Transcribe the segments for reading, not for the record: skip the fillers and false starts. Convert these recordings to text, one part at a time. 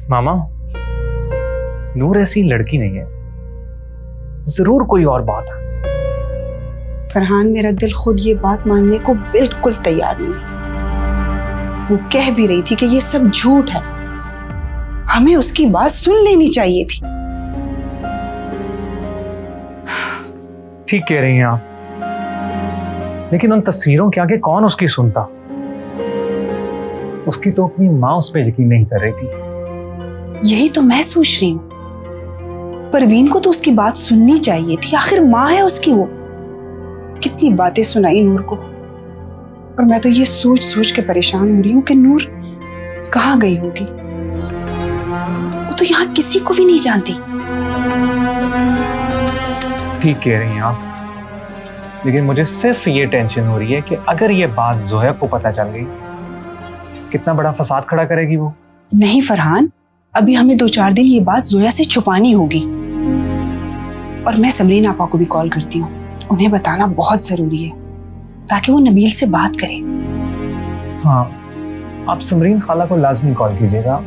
मामा, नूर ऐसी लड़की नहीं है, जरूर कोई और बात है। फरहान, मेरा दिल खुद ये बात मानने को बिल्कुल तैयार नहीं। वो कह भी रही थी कि ये सब झूठ है, हमें उसकी बात सुन लेनी चाहिए थी। ठीक कह रही हैं आप, लेकिन उन तस्वीरों के आगे कौन उसकी सुनता? उसकी तो अपनी माँ उस पर यकीन नहीं कर रही थी। यही तो मैं सोच रही हूँ। परवीन को तो उसकी बात सुननी चाहिए थी, आखिर माँ है उसकी। वो कितनी बातें सुनाई नूर को, और मैं तो ये सोच सोच के परेशान हो रही हूँ कि नूर कहाँ गई होगी। वो तो यहाँ किसी को भी नहीं जानती। ठीक कह रही हैं आप, लेकिन मुझे सिर्फ ये टेंशन हो रही है कि अगर ये बात जोया को पता चल गई, कितना बड़ा फसाद खड़ा करेगी वो। नहीं फरहान, अभी हमें 2-4 दिन ये बात जोया से छुपानी होगी। और मैं समरीन आपा को भी कॉल करती हूँ, उन्हें बताना बहुत जरूरी है ताकि वो नबील से बात करे। हाँ, आप समरीन खाला को लाजमी कॉल कीजिएगा,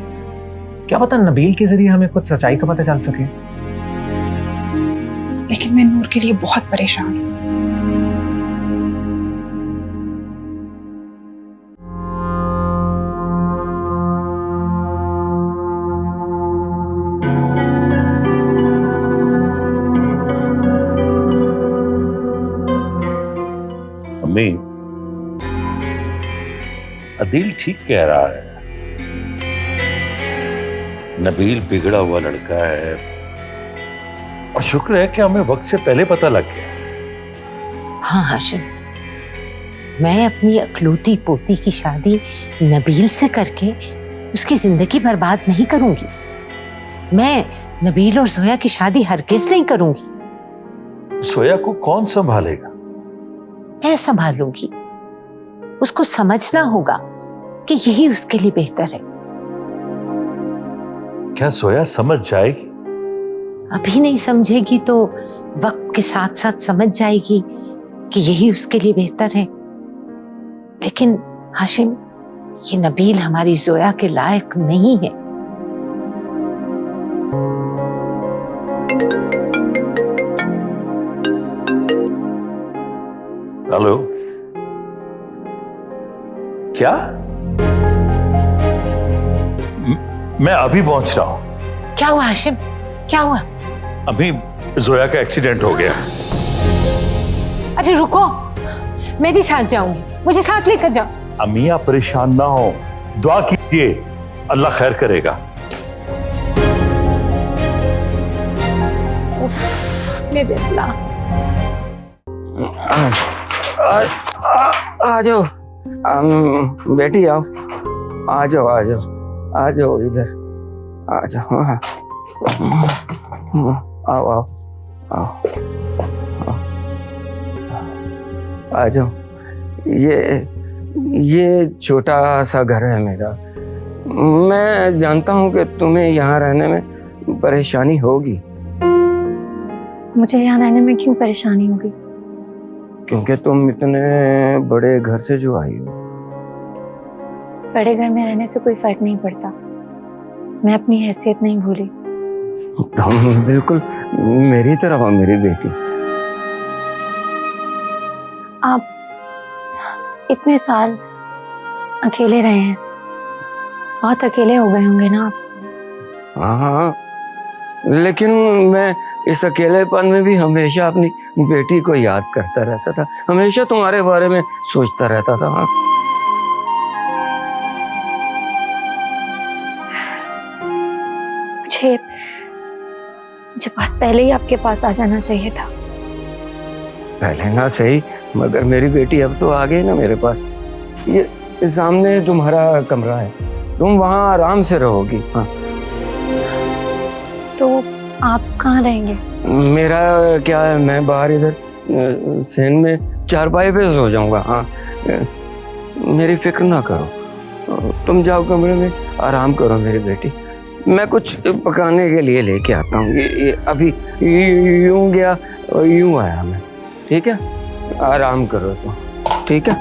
क्या पता नबील के जरिए हमें कुछ सच्चाई का पता चल सके। लेकिन मैं नूर के लिए बहुत परेशान हूँ। अम्मी, अदील ठीक कह रहा है। नबील बिगड़ा हुआ लड़का है, और शुक्र है कि हमें वक्त से पहले पता लग गया। हाँ हाशिम, मैं अपनी अकलौती पोती की शादी नबील से करके उसकी जिंदगी बर्बाद नहीं करूंगी। मैं नबील और जोया की शादी हरगिज नहीं करूंगी। सोया को कौन संभालेगा? मैं संभालूंगी। उसको समझना होगा कि यही उसके लिए बेहतर है। क्या सोया समझ जाएगी? अभी नहीं समझेगी तो वक्त के साथ साथ समझ जाएगी कि यही उसके लिए बेहतर है। लेकिन हाशिम, ये नबील हमारी जोया के लायक नहीं है। हेलो, क्या? मैं अभी पहुंच रहा हूं। क्या हुआ हाशिम, क्या हुआ? अभी जोया का एक्सीडेंट हो गया। अरे रुको, मैं भी साथ जाऊंगी, मुझे साथ लेकर जाओ। अम्मी, आप परेशान ना हो, दुआ कीजिए, अल्लाह खैर करेगा। मेरे अल्लाह। आ जाओ बेटी, आओ, आ जाओ आ जाओ आ जाओ, इधर आ जाओ। हाँ, आओ आओ आओ आ जाओ। ये छोटा सा घर है मेरा। मैं जानता हूँ कि तुम्हें यहाँ रहने में परेशानी होगी। मुझे यहाँ रहने में क्यों परेशानी होगी? क्योंकि तुम इतने बड़े घर से जो आई हो। बड़े घर में रहने से कोई फर्क नहीं पड़ता। मैं अपनी हैसियत नहीं भूली। तुम बिल्कुल मेरी तरह हो मेरी बेटी। आप इतने साल अकेले रहे हैं, बहुत अकेले हो गए होंगे ना आप? हाँ, लेकिन मैं इस अकेलेपन में भी हमेशा अपनी बेटी को याद करता रहता था, हमेशा तुम्हारे बारे में सोचता रहता था। हाँ, मुझे बहुत पहले ही आपके पास आ जाना चाहिए था। पहले ना सही, मगर मेरी बेटी अब तो आ गई ना मेरे पास। ये सामने तुम्हारा कमरा है, तुम वहाँ आराम से रहोगी। हाँ, तो आप कहाँ रहेंगे? मेरा क्या है, मैं बाहर इधर सेन में चारपाई पे सो जाऊंगा। हाँ, मेरी फिक्र ना करो, तुम जाओ कमरे में आराम करो मेरी बेटी। मैं कुछ पकाने के लिए लेके आता हूँ। ये अभी यूं गया और यूं आया मैं। ठीक है, आराम करो तो। ठीक है।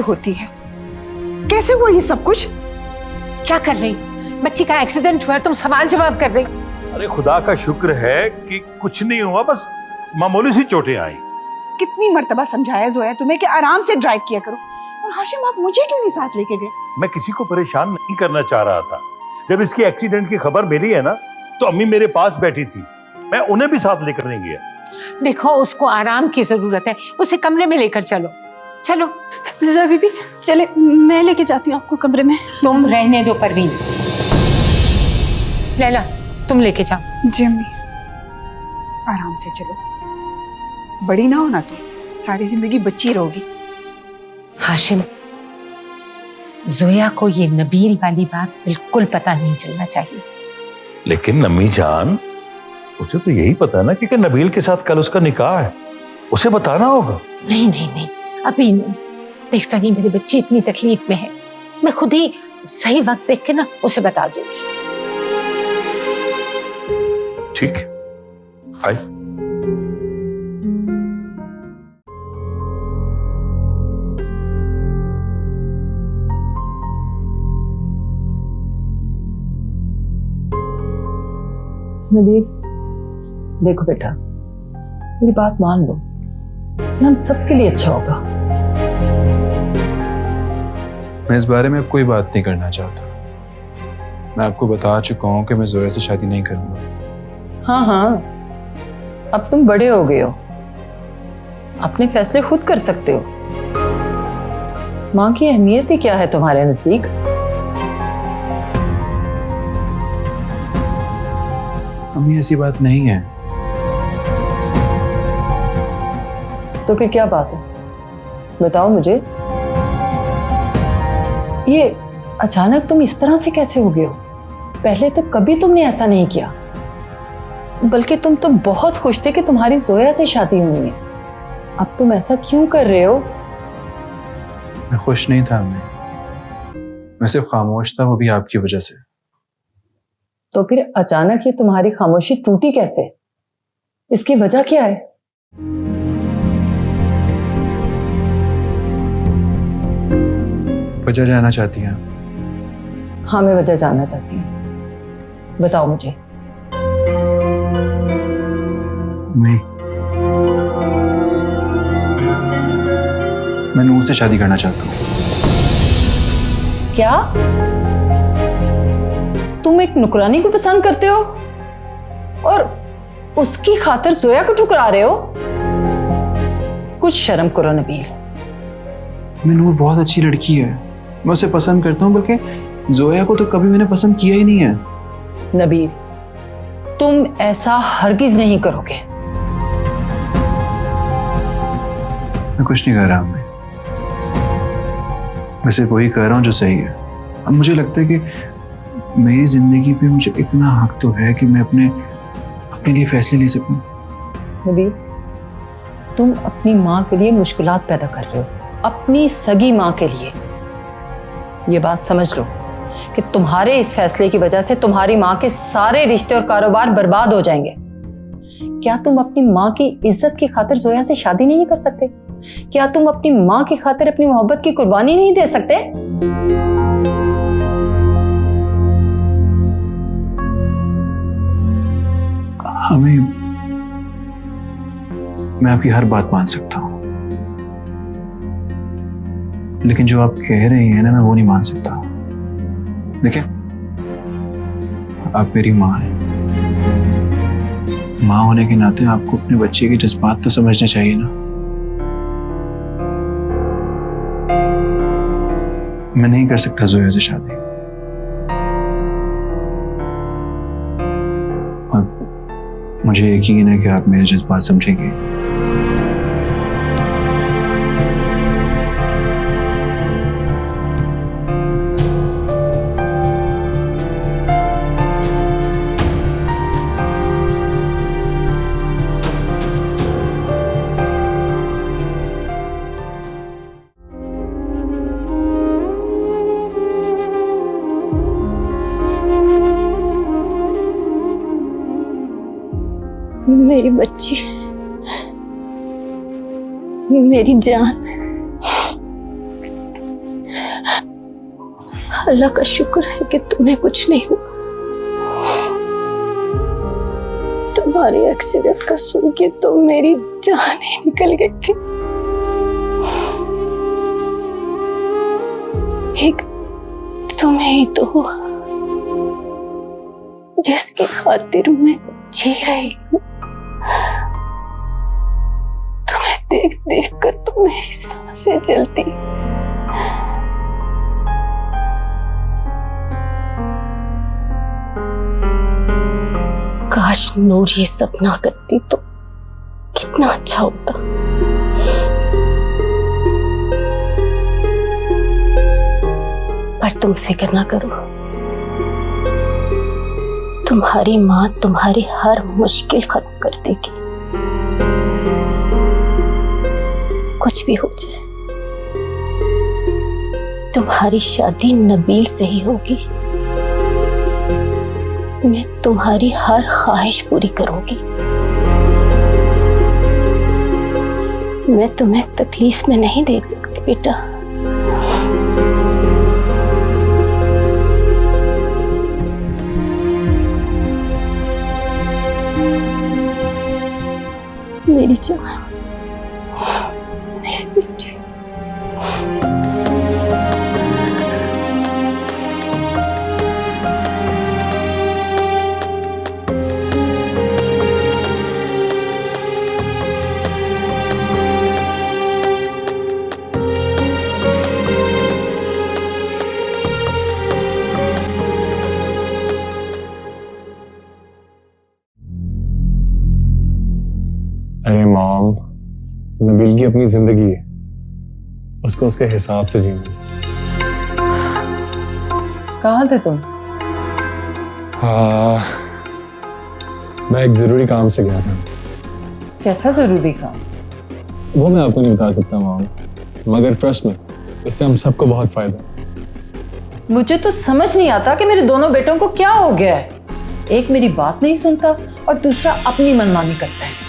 होती है। कैसे हुआ ये सब कुछ? क्या कर रही? बच्ची का एक्सीडेंट हुआ, तुम सवाल जवाब कर रही। अरे खुदा का शुक्र है कि कुछ नहीं हुआ, बस मामूली सी चोटें आई। कितनी मर्तबा समझाया जोया तुम्हें कि आराम से ड्राइव किया करो, और हाशिम आप मुझे क्यों नहीं साथ लेके गए? मैं किसी को परेशान नहीं करना चाह रहा था। जब इसकी एक्सीडेंट की खबर मिली है ना, तो अम्मी मेरे पास बैठी थी, मैं उन्हें भी साथ लेकर नहीं गया। देखो, उसको आराम की जरूरत है, उसे कमरे में लेकर चलो। चलो ज़ोया बीबी, चले मैं लेके जाती हूँ आपको कमरे में। तुम रहने दो परवीन। लैला, तुम लेके जाओ। जी अम्मी, आराम से चलो, बड़ी ना होना तुम, सारी जिंदगी बच्ची रहोगी। हाशिम, जोया को ये नबील वाली बात बिल्कुल पता नहीं चलना चाहिए। लेकिन अम्मी जान, मुझे तो यही पता है ना कि नबील के साथ कल उसका निकाह है, उसे बताना होगा। नहीं नहीं नहीं, अभी नहीं। देखता नहीं मेरी बच्ची इतनी तकलीफ में है, मैं खुद ही सही वक्त देख के ना उसे बता दूंगी। ठीक, आई। नबील, देखो बेटा, मेरी बात मान लो, ये हम सबके लिए अच्छा होगा। मैं इस बारे में अब कोई बात नहीं करना चाहता। मैं आपको बता चुका हूं कि मैं जोया से शादी नहीं करूंगा। हाँ हाँ, अब तुम बड़े हो गए हो, अपने फैसले खुद कर सकते हो। माँ की अहमियत ही क्या है तुम्हारे नजदीक? अम्मी, ऐसी बात नहीं है। तो फिर क्या बात है, बताओ मुझे। ये अचानक तुम इस तरह से कैसे हो गए हो? पहले तो कभी तुमने ऐसा नहीं किया, बल्कि तुम तो बहुत खुश थे कि तुम्हारी जोया से शादी हुई है। अब तुम ऐसा क्यों कर रहे हो? मैं खुश नहीं था अम्मी, मैं सिर्फ खामोश था, वो भी आपकी वजह से। तो फिर अचानक ये तुम्हारी खामोशी टूटी कैसे? इसकी वजह क्या है? वजह जानना चाहती हैं? हाँ, मैं वजह जानना चाहती हूँ, बताओ मुझे। मैं नूर से शादी करना चाहता हूँ। क्या तुम एक नुकरानी को पसंद करते हो और उसकी खातिर जोया को ठुकरा रहे हो? कुछ शर्म करो नबील। मैं नूर बहुत अच्छी लड़की है, मैं उसे पसंद करता हूँ, बल्कि जोया को तो कभी मैंने पसंद किया ही नहीं है। नबील, तुम ऐसा हरगिज नहीं करोगे। मैं कुछ नहीं कर रहा हूँ, मैं सिर्फ वही कर रहा हूँ जो सही है। अब मुझे लगता है कि मेरी जिंदगी पे मुझे इतना हक तो है कि मैं अपने लिए फैसले ले सकूं। नबील, तुम अपनी माँ के लिए मुश्किलात पैदा कर रहे हो, अपनी सगी माँ के लिए। ये बात समझ लो कि तुम्हारे इस फैसले की वजह से तुम्हारी माँ के सारे रिश्ते और कारोबार बर्बाद हो जाएंगे। क्या तुम अपनी माँ की इज्जत की खातिर जोया से शादी नहीं कर सकते? क्या तुम अपनी माँ की खातिर अपनी मोहब्बत की कुर्बानी नहीं दे सकते? हमें, मैं आपकी हर बात मान सकता हूँ, लेकिन जो आप कह रही हैं ना, मैं वो नहीं मान सकता। देखिए, आप मेरी माँ हैं, माँ होने के नाते आपको अपने बच्चे के जज्बात तो समझने चाहिए ना। मैं नहीं कर सकता जोया से शादी, और मुझे यकीन है कि आप मेरे जज्बात समझेंगे। मेरी बच्ची, मेरी जान, अल्लाह का शुक्र है कि तुम्हें कुछ नहीं हुआ। तुम्हारे एक्सीडेंट का सुन के तो मेरी जान ही निकल गई थी। एक तुम्हें ही तो हुआ जिसकी खातिर मैं जी रही हूँ। तुम्हें देख देख कर तो मेरी सांसें चलती। काश नूर ये सपना करती तो कितना अच्छा होता। पर तुम फिक्र ना करो, तुम्हारी माँ तुम्हारी हर मुश्किल खत्म कर देगी। कुछ भी हो जाए, तुम्हारी शादी नबील से ही होगी। मैं तुम्हारी हर ख्वाहिश पूरी करूंगी। मैं तुम्हें तकलीफ में नहीं देख सकती बेटा। मेरी जान, मेरी बेटी। अरे मॉम, नबील की अपनी जिंदगी है, उसको उसके हिसाब से जीना। कहाँ थे तुम? हाँ, मैं एक जरूरी काम से गया था। कैसा जरूरी काम? वो मैं आपको नहीं बता सकता मॉम, मगर ट्रस्ट में इससे हम सबको बहुत फायदा है। मुझे तो समझ नहीं आता कि मेरे दोनों बेटों को क्या हो गया है। एक मेरी बात नहीं सुनता और दूसरा अपनी मनमानी करता है।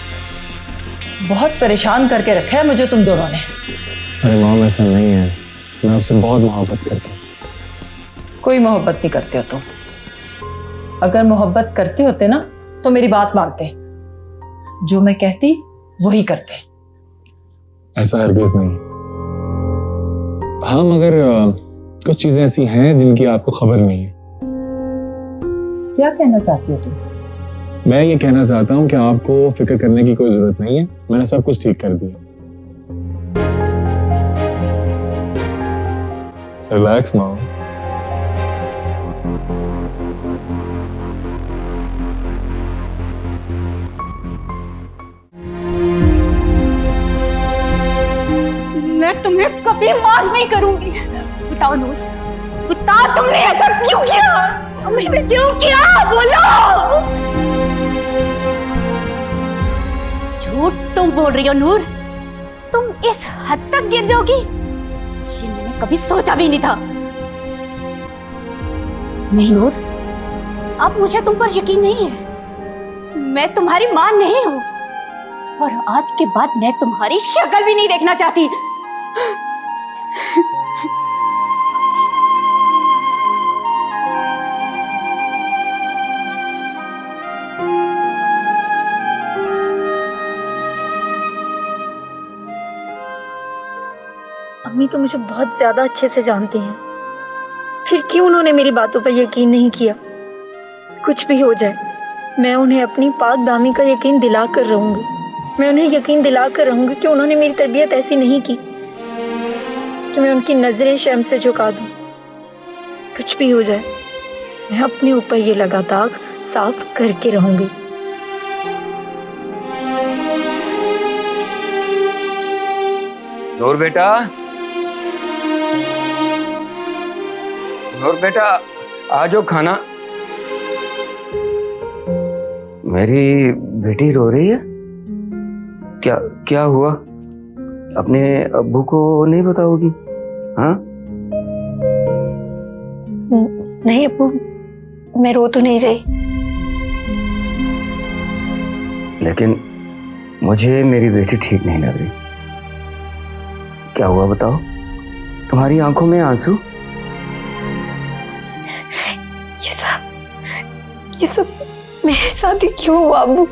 बहुत परेशान करके रखा है मुझे तुम दोनों ने। अरे मॉम, ऐसा नहीं है, मैं आपसे बहुत मोहब्बत करता हूँ। कोई मोहब्बत नहीं करते हो तुम। अगर मोहब्बत करते होते ना तो मेरी बात मानते, जो मैं कहती वही करते। ऐसा हरगिज नहीं। हाँ, मगर कुछ चीजें ऐसी हैं जिनकी आपको खबर नहीं है। क्या कहना चाहती हो तुम? मैं ये कहना चाहता हूँ कि आपको फिक्र करने की कोई जरूरत नहीं है, मैंने सब कुछ ठीक कर दिया। Relax mom. मैं तुम्हें कभी माफ नहीं करूंगी। बताओ नूर, बताओ तुमने ऐसा क्यों किया? तुमने क्यों किया? बोलो। झूठ तुम बोल रही हो नूर। तुम इस हद तक गिर जाओगी, ये मैंने कभी सोचा भी नहीं था। नहीं नूर, अब मुझे तुम पर यकीन नहीं है। मैं तुम्हारी मां नहीं हूं और आज के बाद मैं तुम्हारी शक्ल भी नहीं देखना चाहती। अम्मी तो मुझे बहुत ज्यादा अच्छे से जानती हैं, फिर क्यों उन्होंने मेरी बातों पर यकीन नहीं किया? कुछ भी हो जाए, मैं उन्हें अपनी पाक दामी का यकीन दिला कर रहूंगी। मैं उन्हें यकीन दिला कर रहूंगी कि उन्होंने मेरी तरबियत ऐसी नहीं की कि मैं उनकी नजरें शर्म से झुका दूं। कुछ भी हो जाए, मैं अपने ऊपर ये लगा दाग साफ करके रहूंगी। नूर बेटा, नूर बेटा, आ जाओ खाना। मेरी बेटी रो रही है? क्या क्या हुआ? अपने अब्बू को नहीं बताओगी? हाँ? नहीं अब्बू, मैं रो तो नहीं रही। लेकिन मुझे मेरी बेटी ठीक नहीं लग रही। क्या हुआ बताओ? तुम्हारी आंखों में आंसू? ये सब मेरे साथ ही क्यों हुआ अब्बू?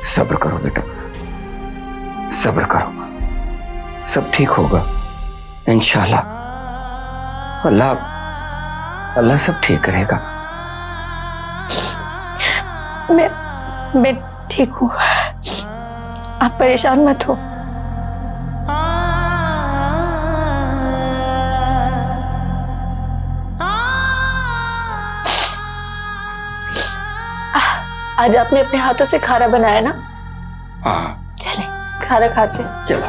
सब्र करो बेटा, सब्र करो, सब ठीक होगा इंशाल्लाह। अल्लाह सब ठीक करेगा। मैं ठीक हूँ, आप परेशान मत हो। आज आपने अपने हाथों से खाना बनाया ना? हाँ चले खाना खाते हैं। चलो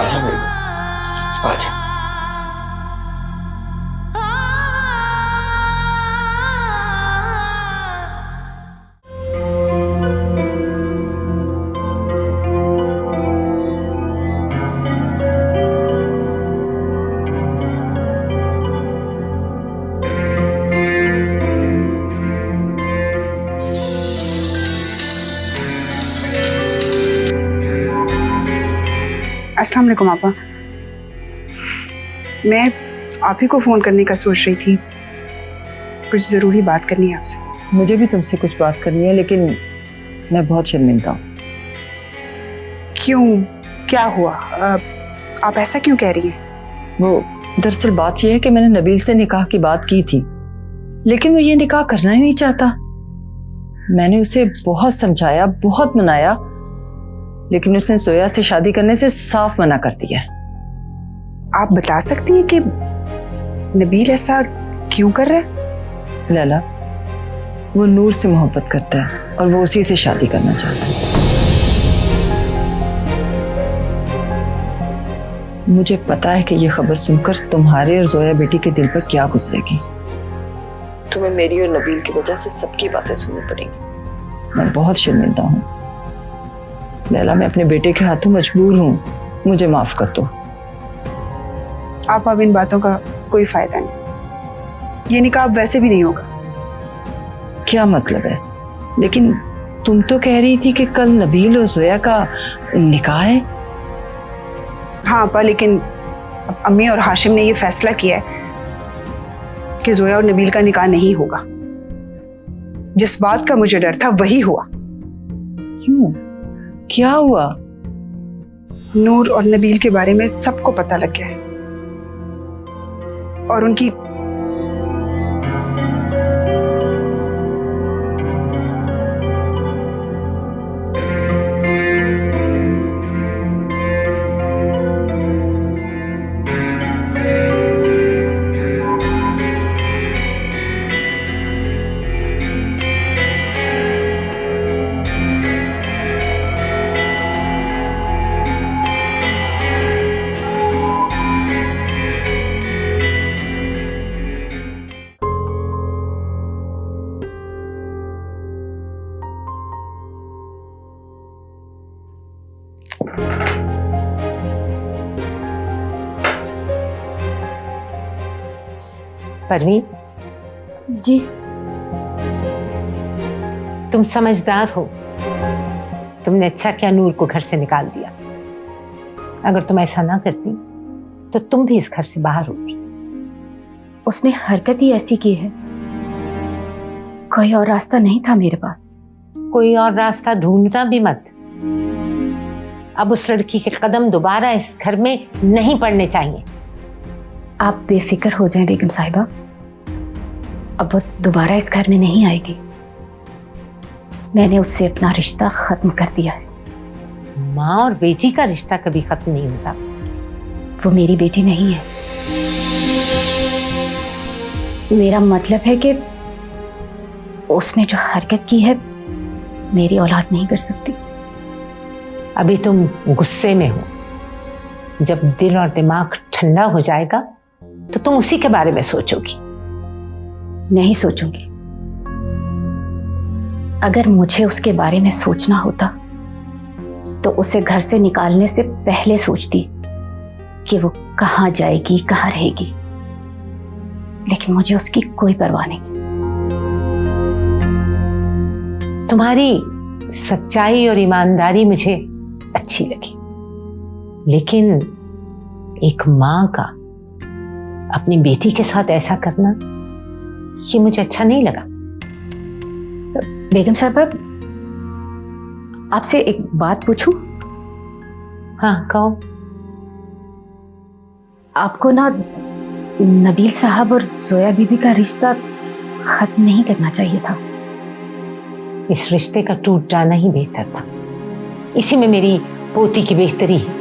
आजा मेरे को, आजा। अस्सलाम वालेकुम आपा। मैं आप ही को फ़ोन करने का सोच रही थी, कुछ ज़रूरी बात करनी है आपसे। मुझे भी तुमसे कुछ बात करनी है, लेकिन मैं बहुत शर्मिंदा हूँ। क्यों, क्या हुआ? आप ऐसा क्यों कह रही हैं? वो दरअसल बात यह है कि मैंने नबील से निकाह की बात की थी, लेकिन वो ये निकाह करना ही नहीं चाहता। मैंने उसे बहुत समझाया, बहुत मनाया, लेकिन उसने जोया से शादी करने से साफ मना कर दिया। आप बता सकती हैं कि नबील ऐसा क्यों कर रहा है? लैला, वो नूर से मोहब्बत करता है और वो उसी से शादी करना चाहता है। मुझे पता है कि ये खबर सुनकर तुम्हारे और जोया बेटी के दिल पर क्या गुजरेगी। तुम्हें मेरी और नबील की वजह से सबकी बातें सुननी पड़ेंगी। मैं बहुत शर्मिंदा हूँ लैला, मैं अपने बेटे के हाथों मजबूर हूँ, मुझे माफ कर दो। आप अब इन बातों का कोई फायदा नहीं, ये निकाह अब वैसे भी नहीं होगा। क्या मतलब है? लेकिन तुम तो कह रही थी कि कल नबील और जोया का निकाह है। हाँ अपा, लेकिन अब अम्मी और हाशिम ने ये फैसला किया है कि जोया और नबील का निकाह नहीं होगा। जिस बात का मुझे डर था वही हुआ। क्यों, क्या हुआ? नूर और नबील के बारे में सबको पता लग गया है और उनकी परवीन जी। तुम समझदार हो, तुमने अच्छा किया नूर को घर से निकाल दिया। अगर तुम ऐसा ना करती तो तुम भी इस घर से बाहर होती। उसने हरकत ही ऐसी की है, कोई और रास्ता नहीं था मेरे पास। कोई और रास्ता ढूंढना भी मत। अब उस लड़की के कदम दोबारा इस घर में नहीं पड़ने चाहिए। आप बेफिक्र हो जाएं बेगम साहिबा, अब वो दोबारा इस घर में नहीं आएगी। मैंने उससे अपना रिश्ता खत्म कर दिया है। माँ और बेटी का रिश्ता कभी खत्म नहीं होता। वो मेरी बेटी नहीं है। मेरा मतलब है कि उसने जो हरकत की है मेरी औलाद नहीं कर सकती। अभी तुम गुस्से में हो, जब दिल और दिमाग ठंडा हो जाएगा तो तुम उसी के बारे में सोचोगी। नहीं सोचूंगी। अगर मुझे उसके बारे में सोचना होता तो उसे घर से निकालने से पहले सोचती कि वो कहाँ जाएगी, कहाँ रहेगी। लेकिन मुझे उसकी कोई परवाह नहीं। तुम्हारी सच्चाई और ईमानदारी मुझे अच्छी लगी, लेकिन एक माँ का अपनी बेटी के साथ ऐसा करना ये मुझे अच्छा नहीं लगा। बेगम साहबा, आपसे एक बात पूछूं? हाँ कहो। आपको ना नबील साहब और जोया बीबी का रिश्ता खत्म नहीं करना चाहिए था। इस रिश्ते का टूट जाना ही बेहतर था। इसी में मेरी पोती की बेहतरी है।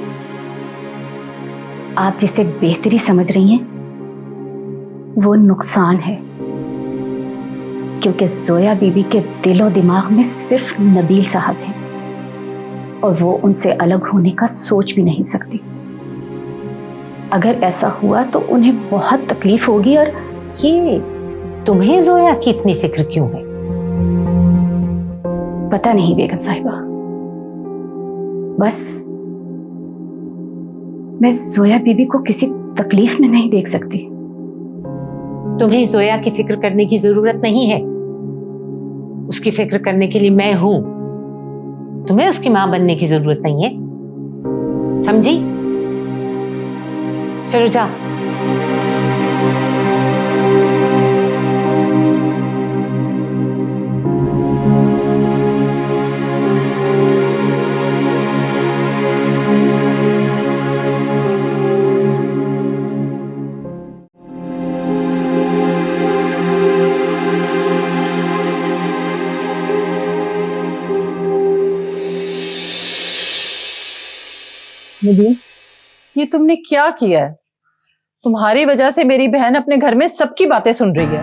आप जिसे बेहतरी समझ रही हैं वो नुकसान है, क्योंकि जोया बीबी के दिलो दिमाग में सिर्फ नबील साहब हैं और वो उनसे अलग होने का सोच भी नहीं सकती। अगर ऐसा हुआ तो उन्हें बहुत तकलीफ होगी। और ये तुम्हें जोया की इतनी फिक्र क्यों है? पता नहीं बेगम साहिबा, बस मैं जोया बीबी को किसी तकलीफ में नहीं देख सकती। तुम्हें जोया की फिक्र करने की जरूरत नहीं है। उसकी फिक्र करने के लिए मैं हूं। तुम्हें उसकी मां बनने की जरूरत नहीं है, समझी? चलो जाओ। नबील, ये तुमने क्या किया है? तुम्हारी वजह से मेरी बहन अपने घर में सबकी बातें सुन रही है।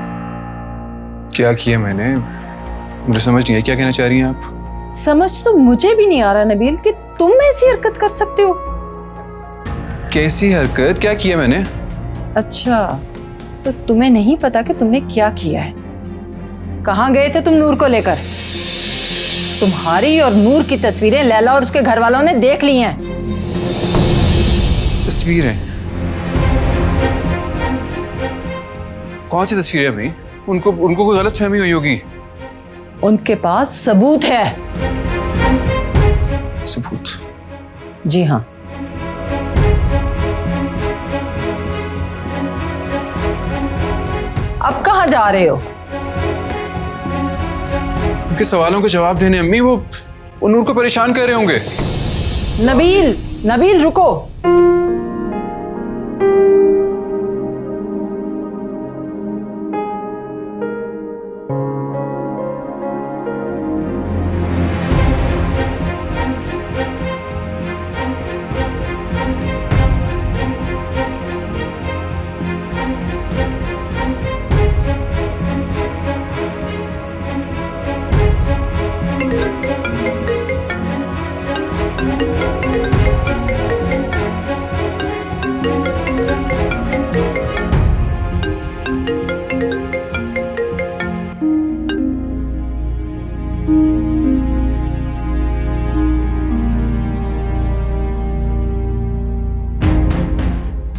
क्या किया मैंने? मुझे समझ नहीं है, क्या कहना चाह रही हैं आप? समझ तो मुझे भी नहीं आ रहा नबील कि तुम ऐसी हरकत कर सकते हो। कैसी हरकत? क्या किया मैंने? अच्छा, तो तुम्हें नहीं पता कि तुमने क्या किया है? कहाँ गए थे तुम नूर को लेकर? तुम्हारी और नूर की तस्वीरें लैला और उसके घर वालों ने देख ली हैं। तस्वीरें? कौन सी तस्वीरें अभी? उनको कोई गलत फहमी हुई होगी। उनके पास सबूत है। सबूत? जी हाँ। अब कहाँ जा रहे हो? उनके सवालों के जवाब देने। अम्मी, वो नूर को परेशान कर रहे होंगे। नबील, नबील रुको।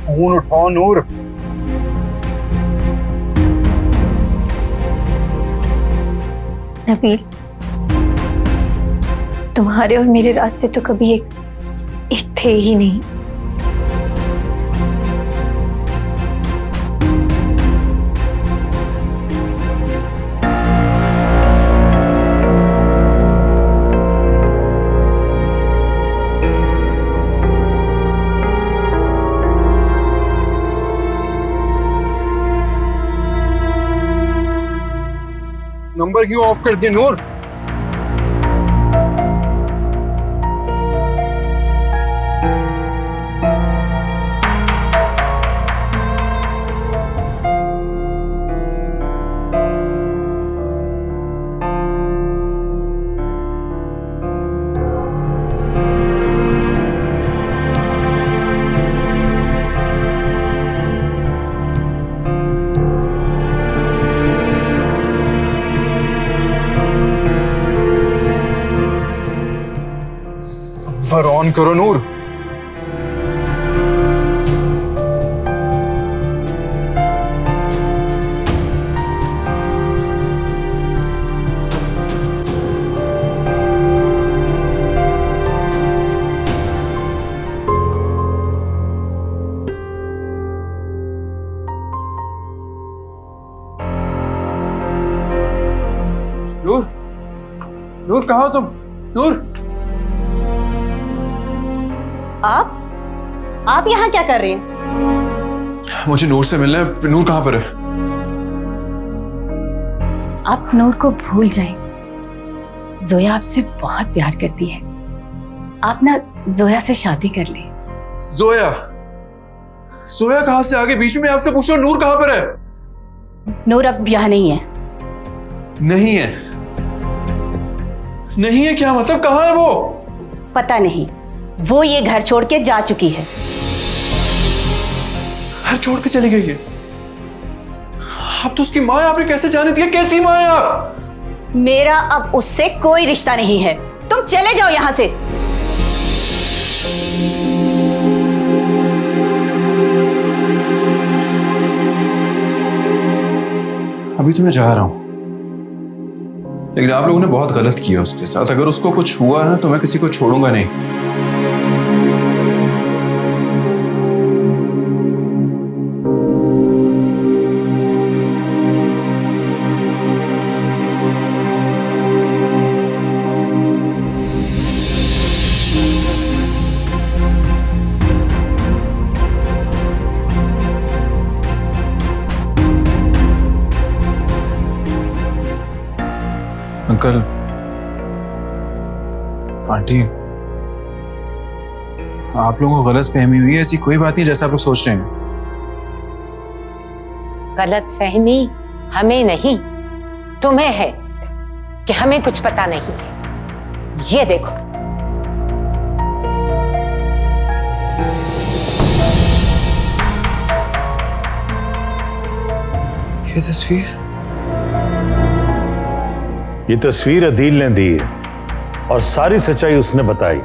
फोन उठाओ नूर। नबील, तुम्हारे और मेरे रास्ते तो कभी एक थे ही नहीं। नंबर क्यों ऑफ कर दिया नूर? नंबर ऑन करो नूर। नूर, नूर कहाँ हो तुम? नूर, आप यहाँ क्या कर रहे हैं? मुझे नूर से मिलना है। नूर कहाँ पर है? आप नूर को भूल जाएं। जोया आपसे बहुत प्यार करती है। आप ना जोया से शादी कर लें। जोया? जोया कहाँ से आ गई बीच में? आपसे पूछ रहा हूँ, नूर कहाँ पर है? नूर अब यहाँ नहीं है। नहीं है? नहीं है क्या मतलब? कहाँ है वो? पता नहीं, वो ये घर छोड़ के जा चुकी है। घर छोड़ के चली गई है? आप तो उसकी माँ है, आपने कैसे जाने दिया? कैसी माँ है आप? मेरा अब उससे कोई रिश्ता नहीं है। तुम चले जाओ यहाँ से। अभी तो मैं जा रहा हूं, लेकिन आप लोगों ने बहुत गलत किया उसके साथ। अगर उसको कुछ हुआ ना तो मैं किसी को छोड़ूंगा नहीं। अंकल, आंटी, आप लोगों को गलत फहमी हुई है। ऐसी कोई बात नहीं जैसा आप लोग सोच रहे हैं। गलत फहमी हमें नहीं, तुम्हें है कि हमें कुछ पता नहीं है। ये देखो, ये तस्वीर? ये तस्वीर अदील ने दी है और सारी सच्चाई उसने बताई।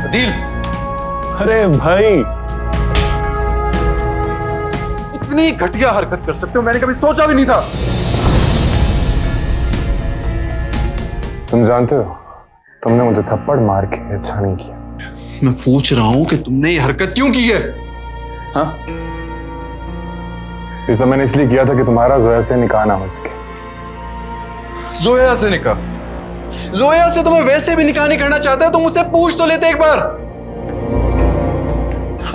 अदील, अरे भाई, इतनी घटिया हरकत कर सकते हो मैंने कभी सोचा भी नहीं था। तुम जानते हो, तुमने मुझे थप्पड़ मार के अच्छा नहीं किया। मैं पूछ रहा हूं कि तुमने ये हरकत क्यों की है? हाँ? ये सब मैंने इसलिए किया था कि तुम्हारा जोया से निकाह ना हो सके। जोया से निकाह? जोया से तो मैं वैसे भी निकाह नहीं करना चाहता। तुम मुझसे पूछ तो लेते एक बार।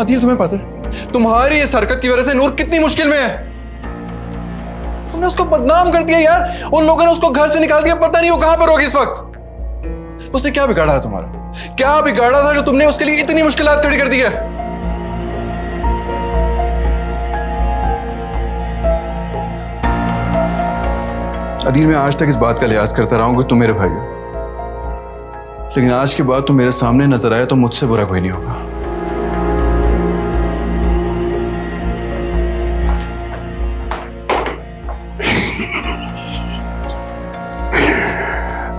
आदिल, तुम्हें पता है तुम्हारी इस हरकत की वजह से नूर कितनी मुश्किल में है? तुमने उसको बदनाम कर दिया यार। उन लोगों ने उसको घर से निकाल दिया। पता नहीं वो कहां पर होगी इस वक्त। उसने क्या बिगाड़ा है तुम्हारा? क्या बिगाड़ा था जो तुमने उसके लिए इतनी मुश्किलात खड़ी कर दी है? अदील, मैं आज तक इस बात का लिहाज करता रहा हूं कि तुम मेरे भाई हो, लेकिन आज के बाद तुम मेरे सामने नजर आए तो मुझसे बुरा कोई नहीं होगा।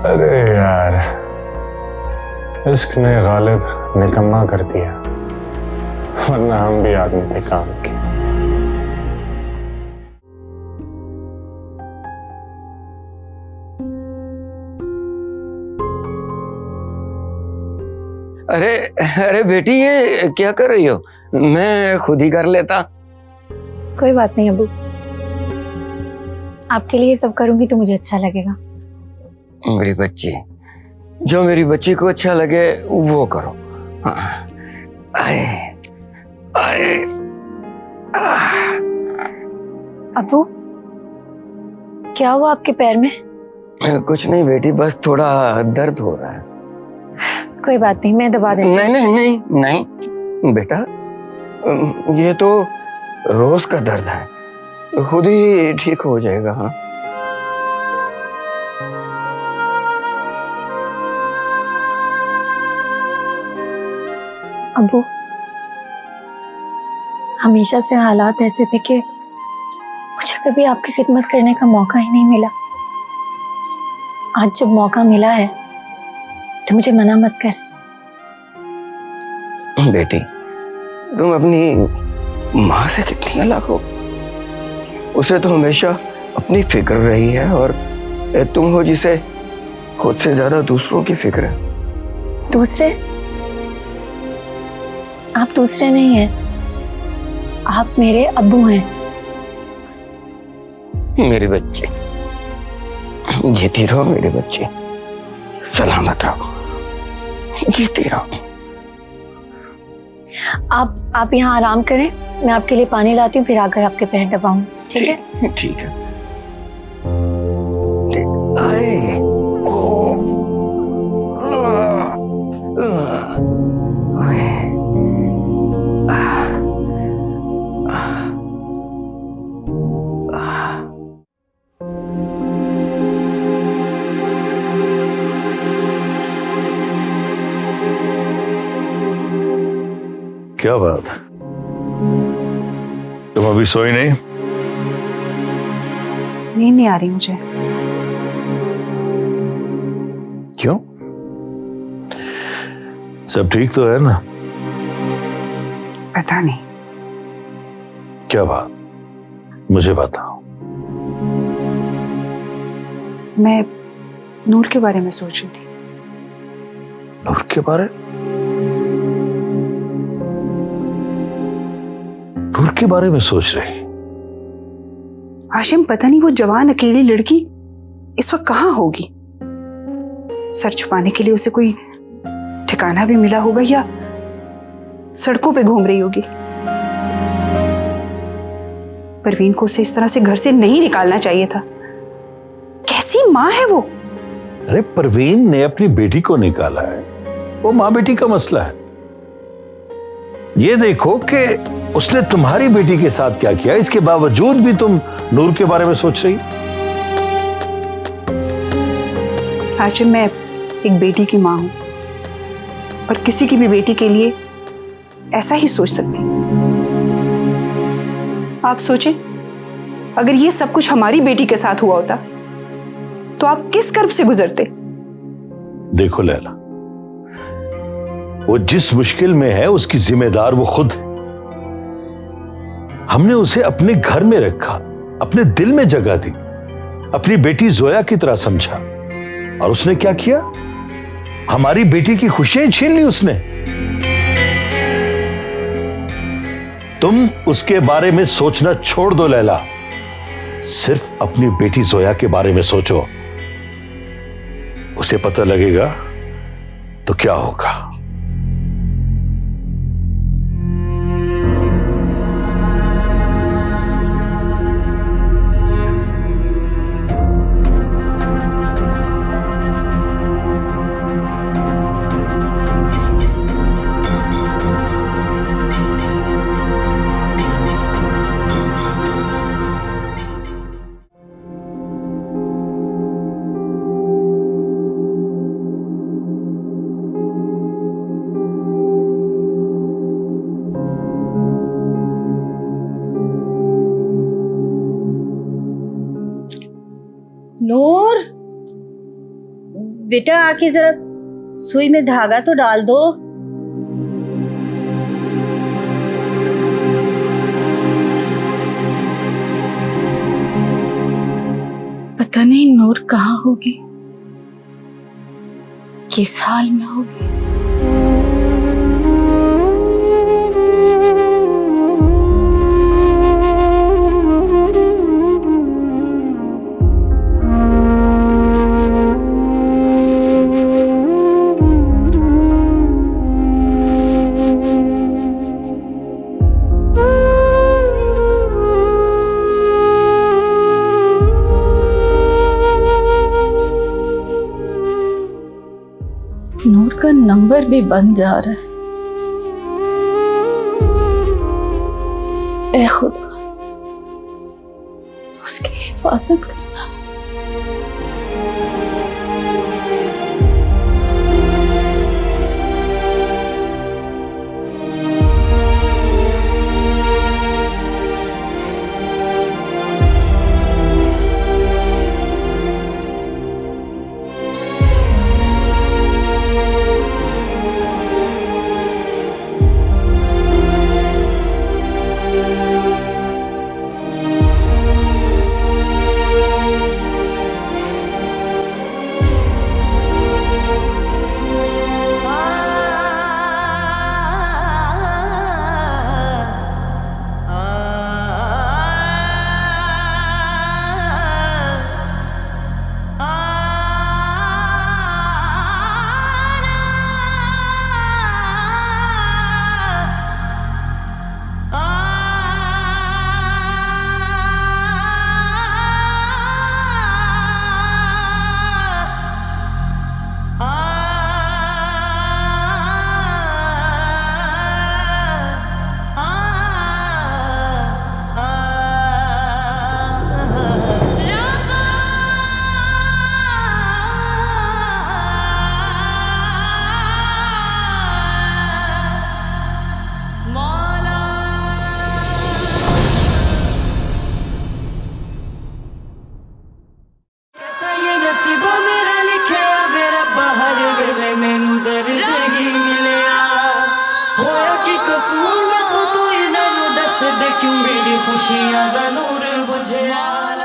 अरे यार, इश्क ने गालिब निकम्मा कर दिया, वरना हम भी आदमी थे काम के। अरे अरे बेटी, ये क्या कर रही हो? मैं खुद ही कर लेता। कोई बात नहीं अबू, आपके लिए सब करूंगी तो मुझे अच्छा लगेगा। मेरी बच्ची, जो मेरी बच्ची को अच्छा लगे वो करो। हाँ। आए, आए, अबू, क्या हुआ आपके पैर में? कुछ नहीं बेटी, बस थोड़ा दर्द हो रहा है। कोई बात नहीं, मैं दबा देती हूँ। नहीं नहीं नहीं नहीं बेटा, ये तो रोज का दर्द है, खुद ही ठीक हो जाएगा। हाँ, अबू, हमेशा से हालात ऐसे थे कि मुझे कभी आपकी खिदमत करने का मौका ही नहीं मिला। आज जब मौका मिला है तो मुझे मना मत कर। बेटी, तुम अपनी माँ से कितनी अलग हो। उसे तो हमेशा अपनी फिक्र रही है और तुम हो जिसे खुद से ज्यादा दूसरों की फिक्र है। दूसरे? आप दूसरे नहीं हैं, आप मेरे अब्बू हैं। मेरे बच्चे, जीती रहो मेरे बच्चे, सलामत रहो, जीती रहो। आप यहाँ आराम करें, मैं आपके लिए पानी लाती हूँ, फिर आकर आपके पैर दबाऊं। ठीक है? ठीक है। आए, ओ, क्या बात, तुम अभी सोई नहीं? नींद नहीं आ रही मुझे। क्यों? सब ठीक तो है ना? पता नहीं। क्या बात, मुझे बताओ। मैं नूर के बारे में सोच रही थी। नूर के बारे? नूर के बारे में सोच रही? हाशिम, पता नहीं वो जवान अकेली लड़की इस वक्त कहाँ होगी। सर छुपाने के लिए उसे कोई ठिकाना भी मिला होगा या सड़कों पे घूम रही होगी। परवीन को उसे इस तरह से घर से नहीं निकालना चाहिए था। कैसी माँ है वो। अरे परवीन ने अपनी बेटी को निकाला है, वो माँ बेटी का मसला है। ये देखो कि उसने तुम्हारी बेटी के साथ क्या किया, इसके बावजूद भी तुम नूर के बारे में सोच रही। हाशिम, मैं एक बेटी की माँ हूं और किसी की भी बेटी के लिए ऐसा ही सोच सकती। आप सोचें, अगर ये सब कुछ हमारी बेटी के साथ हुआ होता तो आप किस कर्ब से गुजरते। देखो लैला, वो जिस मुश्किल में है उसकी जिम्मेदार वो खुद है। हमने उसे अपने घर में रखा, अपने दिल में जगह दी, अपनी बेटी जोया की तरह समझा, और उसने क्या किया? हमारी बेटी की खुशियां छीन ली उसने। तुम उसके बारे में सोचना छोड़ दो लैला, सिर्फ अपनी बेटी जोया के बारे में सोचो। उसे पता लगेगा तो क्या होगा। नूर, बेटा आके जरा सुई में धागा तो डाल दो। पता नहीं नूर कहाँ होगी, किस हाल में होगी। नूर का नंबर भी बंद जा रहा है। ऐ खुदा, उसकी हिफाजत करना। क्यों मेरी खुशियां दा नूर बुझया।